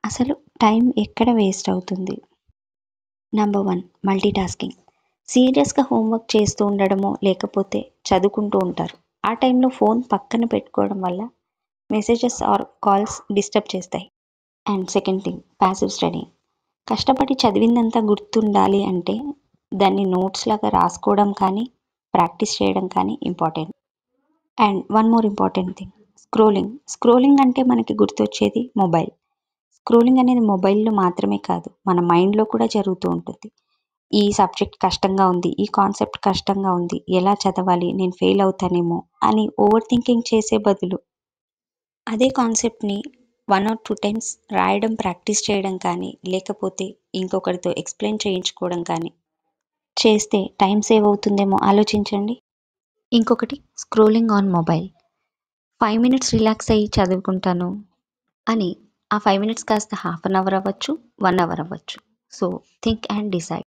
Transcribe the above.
అసలు టైం ఎక్కడ వేస్ట్ అవుతుంది? Number 1, multitasking. సీరియస్‌గా హోంవర్క్ చేస్తూ ఉండడమో, లేకపోతే చదువుకుంటూ ఉంటారు. ఆ టైంలో ఫోన్ పక్కన పెట్టుకోవడం వల్ల మెసేజెస్ ఆర్ కాల్స్ డిస్టర్బ్ చేస్తాయి. And second thing, passive studying. కష్టపడి చదివిందంతా గుర్తుండాలి అంటే దాన్ని నోట్స్ లాగా రాసుకోవడం కానీ, ప్రాక్టీస్ చేయడం కానీ important. And one more important thing, scrolling. Scrolling అంటే మనకి గుర్తొచ్చేది మొబైల్. స్క్రోలింగ్ అనేది మొబైల్‌లో మాత్రమే కాదు, మన మైండ్‌లో కూడా జరుగుతూ ఉంటుంది. ఈ సబ్జెక్ట్ కష్టంగా ఉంది, ఈ కాన్సెప్ట్ కష్టంగా ఉంది, ఎలా చదవాలి, నేను ఫెయిల్ అవుతానేమో అని ఓవర్ థింకింగ్ చేసే బదులు అదే కాన్సెప్ట్‌ని 1 ఆర్ 2 టైమ్స్ రాయడం ప్రాక్టీస్ చేయడం కానీ, లేకపోతే ఇంకొకరితో ఎక్స్‌ప్లెయిన్ చేయించుకోవడం కానీ చేస్తే టైం సేవ్ అవుతుందేమో ఆలోచించండి. ఇంకొకటి, scrolling on mobile. 5 minutes relax అయ్యి చదువుకుంటాను అని ఆ 5 మినిట్స్ కాస్త హాఫ్ అన్ అవర్ అవ్వచ్చు, 1 అవర్ అవ్వచ్చు. So, think and decide.